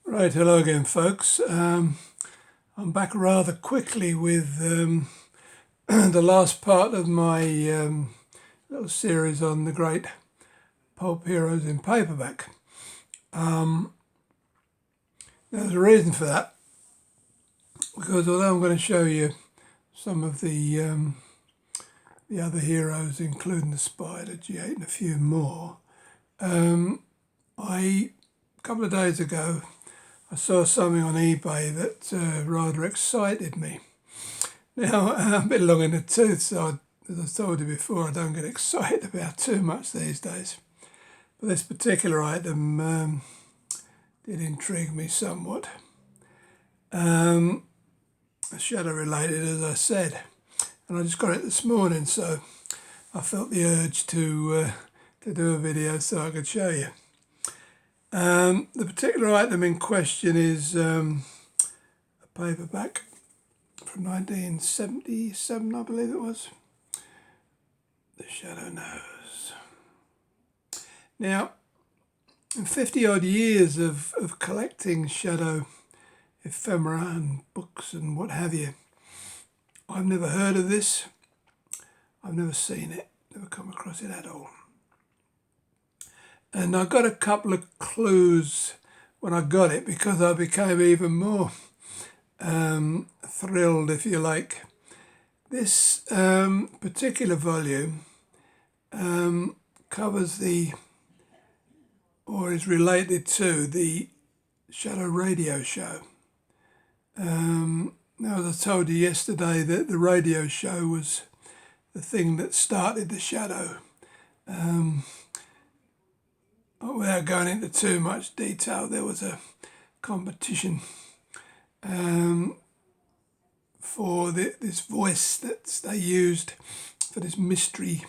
Right, hello again, folks. I'm back rather quickly with the last part of my little series on the great pulp heroes in paperback. There's a reason for that, because although I'm going to show you some of the other heroes, including the Spider, G-8 and a few more, a couple of days ago I saw something on eBay that rather excited me. Now, I'm a bit long in the tooth, so as I told you before, I don't get excited about too much these days. But this particular item did intrigue me somewhat. Shadow related, as I said, and I just got it this morning, so I felt the urge to do a video so I could show you. The particular item in question is a paperback from 1977, I believe it was. The Shadow Knows. Now, in 50 odd years of collecting Shadow ephemera and books and what have you, I've never heard of this. I've never seen it, never come across it at all. And I got a couple of clues when I got it, because I became even more thrilled, if you like. This particular volume covers or is related to the Shadow radio show. Now, as I told you yesterday, that the radio show was the thing that started the Shadow. Without going into too much detail, there was a competition for this voice that they used for this mystery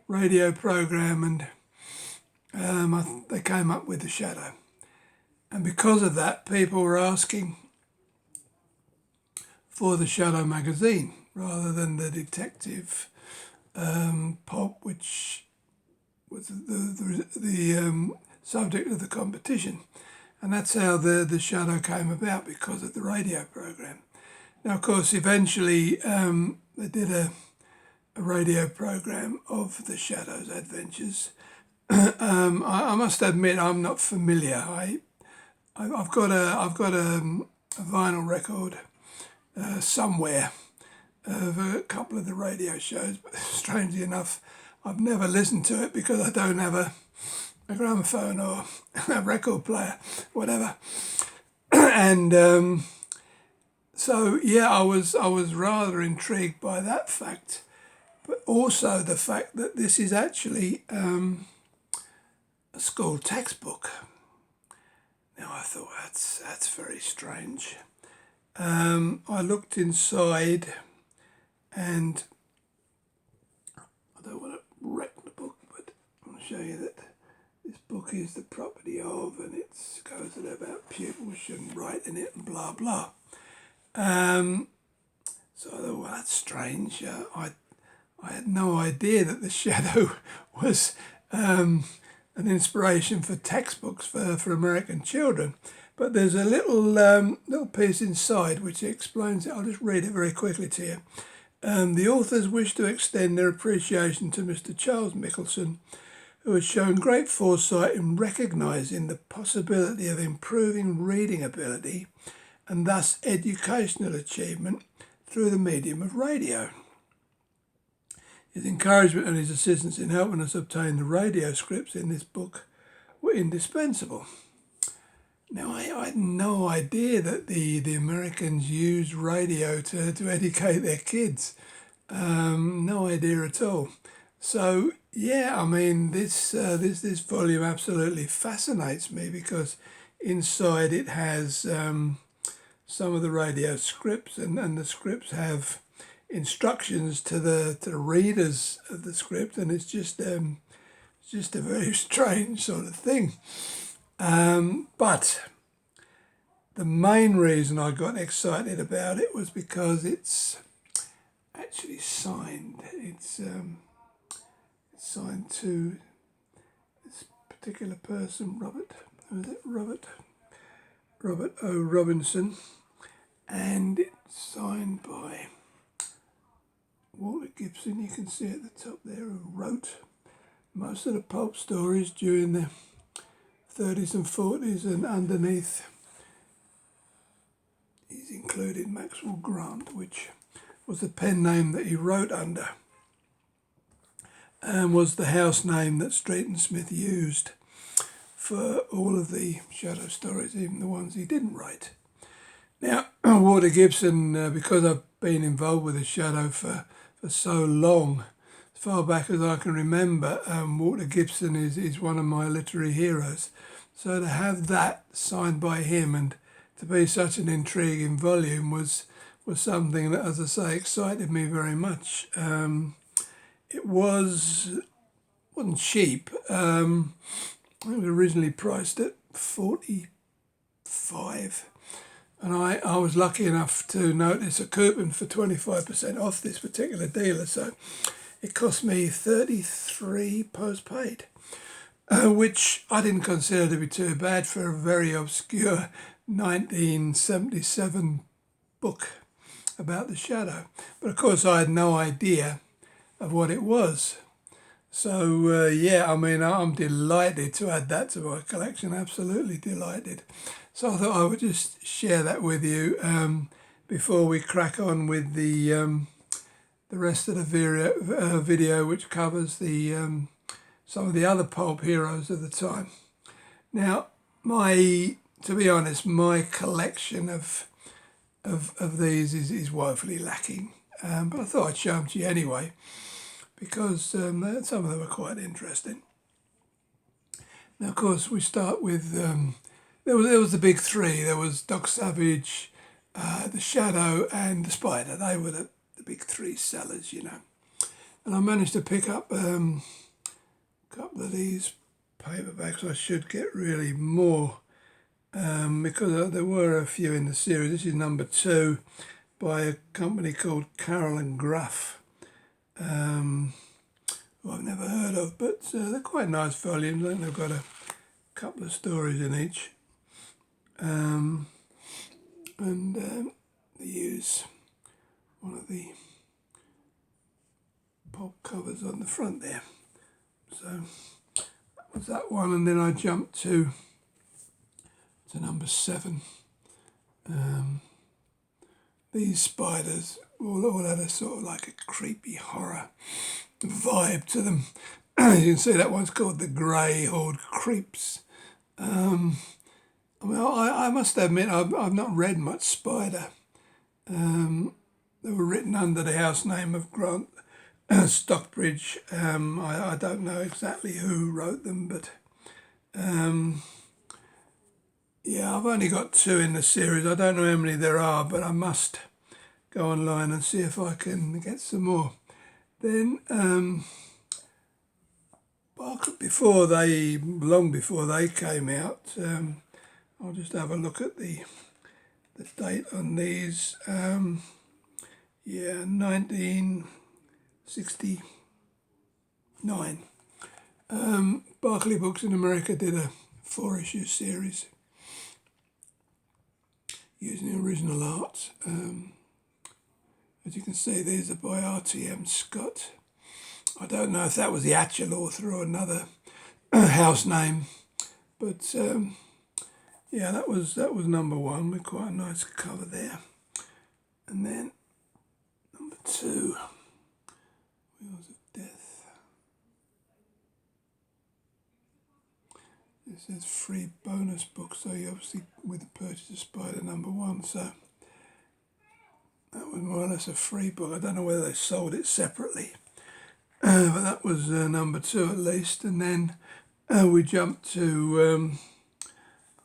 radio program, and they came up with the Shadow. And because of that, people were asking for the Shadow magazine rather than the detective Pulp, which was the subject of the competition. And that's how the Shadow came about, because of the radio program. Now, of course, eventually they did a radio program of the Shadow's adventures. I must admit, I'm not familiar. I've got a vinyl record somewhere of a couple of the radio shows, but strangely enough, I've never listened to it because I don't have a gramophone or a record player, whatever. And so, yeah, I was rather intrigued by that fact, but also the fact that this is actually a school textbook. Now, I thought that's very strange. I looked inside, and I don't want to wreck the book, but I'll show you that this book is the property of, and it goes on about pupils shouldn't write in it and blah blah. So I thought, well, that's strange. I had no idea that the Shadow was an inspiration for textbooks for American children. But there's a little piece inside which explains it. I'll just read it very quickly to you. The authors wish to extend their appreciation to Mr. Charles Mickelson, who has shown great foresight in recognising the possibility of improving reading ability and thus educational achievement through the medium of radio. His encouragement and his assistance in helping us obtain the radio scripts in this book were indispensable. Now, I had no idea that the Americans used radio to educate their kids. No idea at all. So, yeah, I mean, this volume absolutely fascinates me, because inside it has some of the radio scripts, and the scripts have instructions to the readers of the script, and it's just a very strange sort of thing. But the main reason I got excited about it was because it's actually signed. It's signed to this particular person, Robert. Who is it? Robert O. Robinson, and it's signed by Walter Gibson. You can see at the top there who wrote most of the pulp stories during the 30s and 40s, and underneath he's included Maxwell Grant, which was the pen name that he wrote under and was the house name that Street and Smith used for all of the Shadow stories, even the ones he didn't write. Now, Walter Gibson, because I've been involved with the Shadow for so long, as far back as I can remember, Walter Gibson is one of my literary heroes. So to have that signed by him and to be such an intriguing volume was something that, as I say, excited me very much. It wasn't cheap. It was originally priced at $45, and I was lucky enough to notice a coupon for 25% off this particular dealer, so it cost me 33 postpaid, which I didn't consider to be too bad for a very obscure 1977 book about the Shadow. But of course I had no idea of what it was. So yeah, I mean, I'm delighted to add that to my collection, absolutely delighted. So I thought I would just share that with you before we crack on with the rest of the video, which covers the some of the other pulp heroes of the time. Now, to be honest, my collection of these is woefully lacking, but I thought I'd show them to you anyway, because some of them are quite interesting. Now, of course, we start with, there was the big three. There was Doc Savage, the Shadow, and the Spider. They were the big three sellers, you know. And I managed to pick up a couple of these paperbacks. I should get really more, because there were a few in the series. This is number 2 by a company called Carroll and Gruff, who I've never heard of, but they're quite nice volumes. I think they've got a couple of stories in each, and they use one of the pulp covers on the front there. So that was that one, and then I jumped to number 7. These spiders all had a sort of like a creepy horror vibe to them. You can see that one's called The Grey Horde Creeps. I mean, I must admit I've not read much Spider. They were written under the house name of Grant Stockbridge. I don't know exactly who wrote them, but yeah, I've only got 2 in the series. I don't know how many there are, but I must go online and see if I can get some more. Then, long before they came out, I'll just have a look at the date on these. Yeah, 1969. Barclay Books in America did a 4-issue series using the original art. As you can see, these are by R.T.M. Scott. I don't know if that was the actual author or another house name, but yeah, that was number 1 with quite a nice cover there. And then number 2, Wheels of Death. It says free bonus book, so you obviously with the purchase of Spider number 1, so that was more or less a free book. I don't know whether they sold it separately, but that was number 2 at least. And then we jumped to,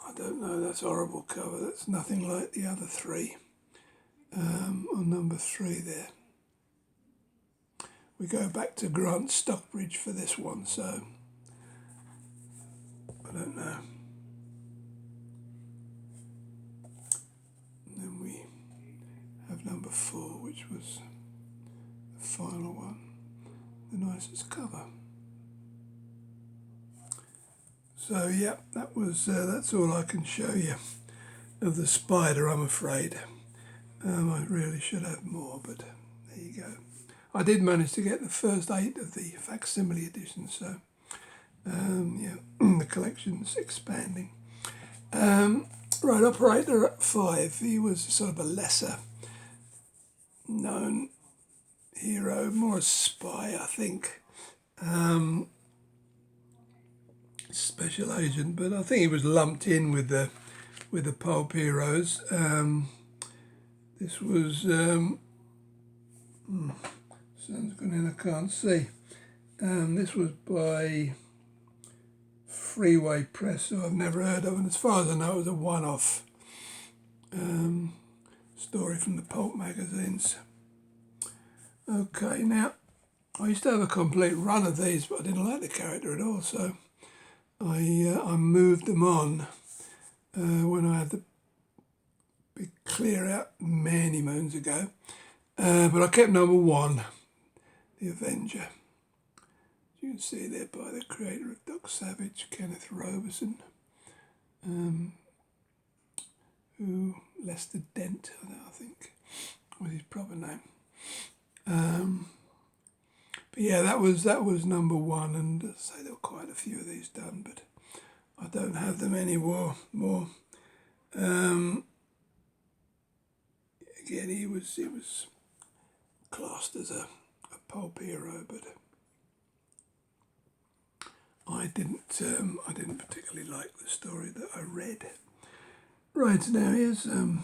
I don't know, that's a horrible cover. That's nothing like the other 3. On number 3 there. We go back to Grant Stockbridge for this one, so I don't know. And then we have number 4, which was the final one, the nicest cover. So yeah, that's all I can show you of the spider, I'm afraid. I really should have more, but there you go. I did manage to get the first 8 of the facsimile edition, so yeah, the collection's expanding. Right, Operator 5, he was sort of a lesser known hero, more a spy, I think. Special agent, but I think he was lumped in with the pulp heroes. This was sun's gone in, I can't see. This was by Freeway Press, who I've never heard of, and as far as I know, it was a one-off story from the Pulp magazines. Okay, now I used to have a complete run of these, but I didn't like the character at all, so I moved them on when I had the big clear out many moons ago. But I kept number 1, The Avenger. You can see there by the creator of Doc Savage, Kenneth Roberson, who Lester Dent, I think, was his proper name. But yeah, that was number 1, and as I say, there were quite a few of these done, but I don't have them anymore. Again, he was classed as a pulp hero, but I didn't particularly like the story that I read. Right, now here's one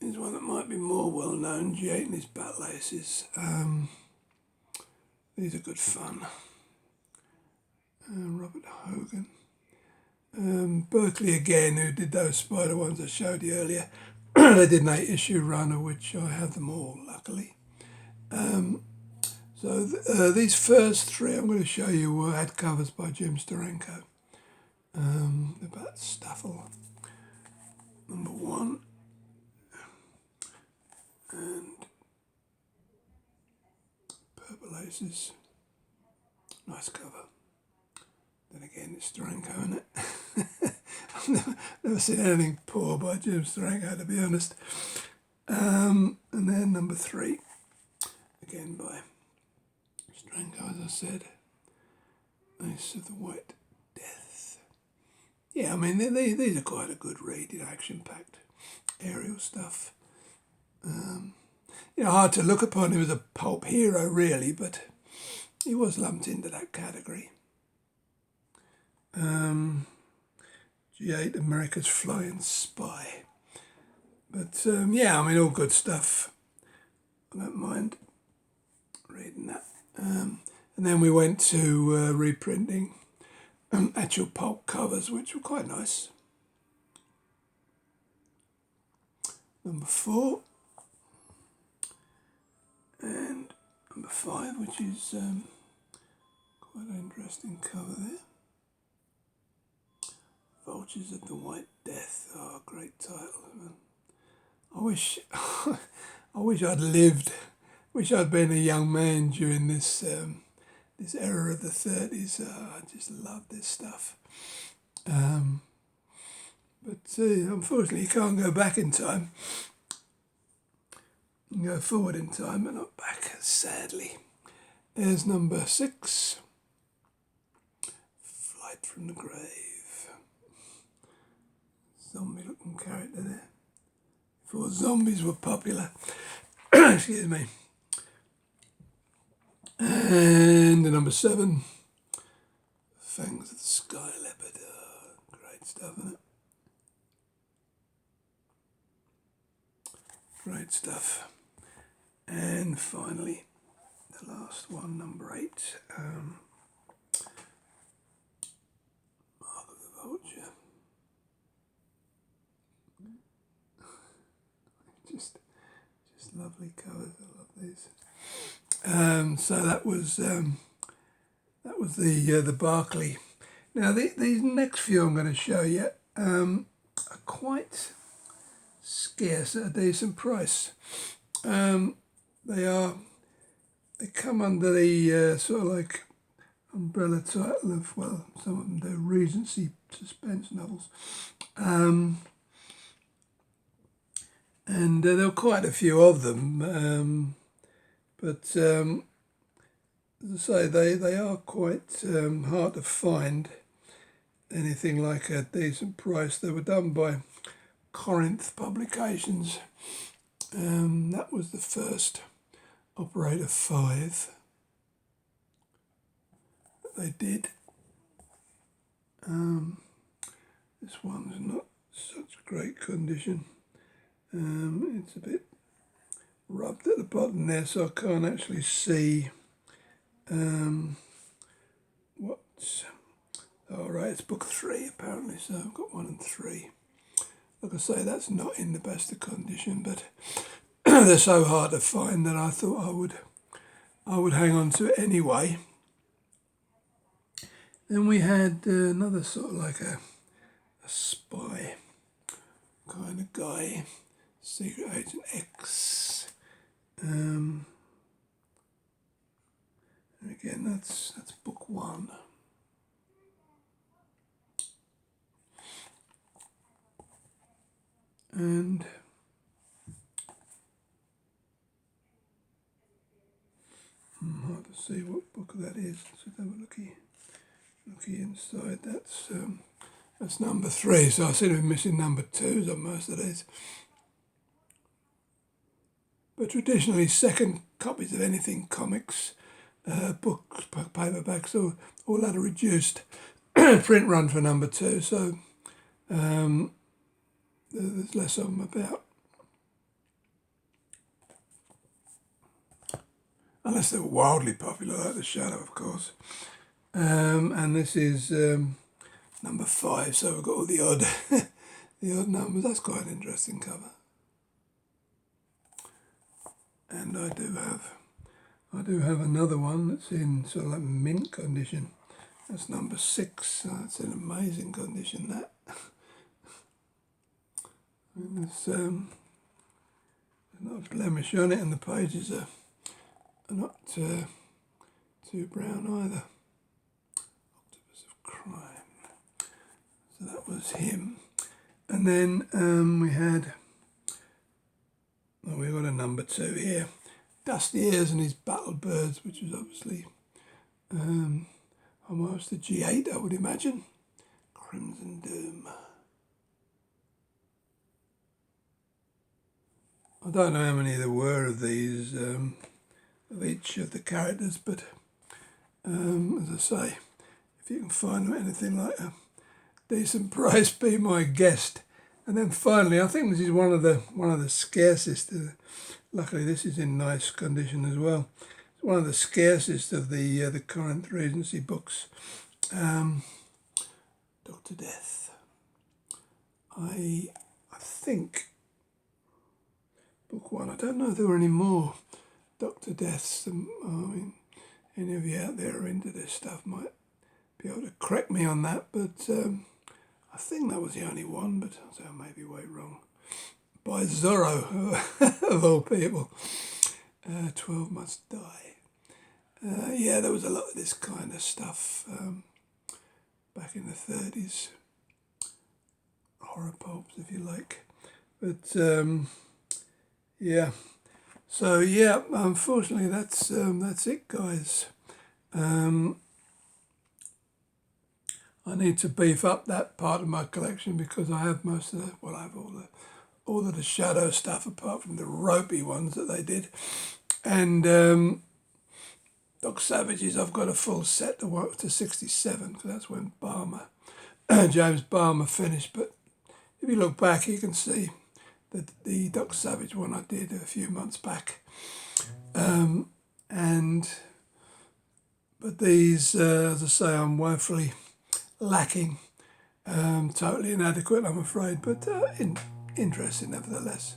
that might be more well known, G-8 and his Battle Aces. These are good fun. Robert Hogan. Berkeley again, who did those spider ones I showed you earlier. They did an 8-issue run, of which I have them all, luckily. So these first 3 I'm going to show you had covers by Jim Steranko. About Staffel, number 1, and Purple Aces. Nice cover. Then again, it's Steranko, isn't it? I've never seen anything poor by Jim Steranko, to be honest. And then number 3, again by Steranko, as I said. Ace of the White Death. Yeah, I mean, these are quite a good read, action-packed aerial stuff. Hard to look upon him as a pulp hero, really, but he was lumped into that category. G-8, America's Flying Spy. But yeah, I mean, all good stuff. I don't mind reading that. And then we went to reprinting actual pulp covers, which were quite nice. Number 4. And number 5, which is quite an interesting cover there. Vultures of the White Death. Oh, great title. I wish I'd lived. Wish I'd been a young man during this this era of the 30s. I just love this stuff. But unfortunately, you can't go back in time. You can go forward in time, but not back, sadly. There's number 6. Flight from the Grave. Zombie-looking character there. Before zombies were popular. Excuse me. And the number 7. Fangs of the Sky Leopard. Oh, great stuff, isn't it? Great stuff. And finally, the last one, number 8. Mark of the Vulture. Just lovely colours. I love these. So that was the Barclay. Now these next few I'm going to show you are quite scarce at a decent price. They come under the sort of like umbrella title of, well, some of them do Regency suspense novels. and there were quite a few of them, but as I say, they are quite hard to find anything like a decent price. They were done by Corinth Publications. That was the first Operator 5 that they did. This one's not such great condition. It's a bit rubbed at the bottom there, so I can't actually see what's... All right, it's book 3 apparently, so I've got 1 and 3. Like I say, that's not in the best of condition, but they're so hard to find that I thought I would hang on to it anyway. Then we had another sort of like a spy kind of guy, Secret Agent X. And again, that's book 1. And hard to see what book that is. Let's have a looky inside. That's number 3. So I seem to be missing number 2s on most of these. But traditionally, second copies of anything, comics, books, paperbacks, all had a reduced print run for number 2. So there's less of them about. Unless they're wildly popular, like The Shadow, of course. And this is number 5, so we've got all the odd, the odd numbers. That's quite an interesting cover. And I do have another one that's in sort of like mint condition. That's number 6. That's in amazing condition. That. And there's not a blemish on it, and the pages are not too brown either. Octopus of Crime. So that was him. And then we got a number 2 here. Dusty Ears and His Battle Birds, which was obviously almost the G-8, I would imagine. Crimson Doom. I don't know how many there were of these, of each of the characters, but as I say, if you can find anything like a decent price, be my guest. And then finally, I think this is one of the scarcest. Luckily, this is in nice condition as well. It's one of the scarcest of the Corinth Regency books. Dr. Death. I think book 1. I don't know if there were any more Dr. Deaths. I mean, any of you out there who are into this stuff might be able to correct me on that, but I think that was the only one, but I may be way wrong. By Zorro, of all people. 12 Must Die. Yeah, there was a lot of this kind of stuff back in the 30s. Horror pulps, if you like. But yeah. So yeah, unfortunately, that's it, guys. I need to beef up that part of my collection because I have most of I have all of the Shadow stuff apart from the ropey ones that they did, and Doc Savage's. I've got a full set to 67 because that's when James Balmer finished. But if you look back, you can see that the Doc Savage one I did a few months back, but these, as I say, I'm woefully lacking, totally inadequate, I'm afraid, but interesting nevertheless.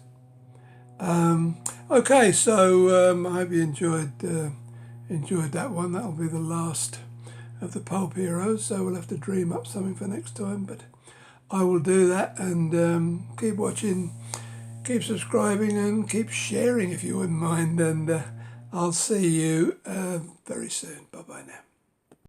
Okay, so I hope you enjoyed that one. That'll be the last of the Pulp heroes, so we'll have to dream up something for next time, but I will do that. And keep watching, keep subscribing, and keep sharing if you wouldn't mind, and I'll see you very soon. Bye bye now.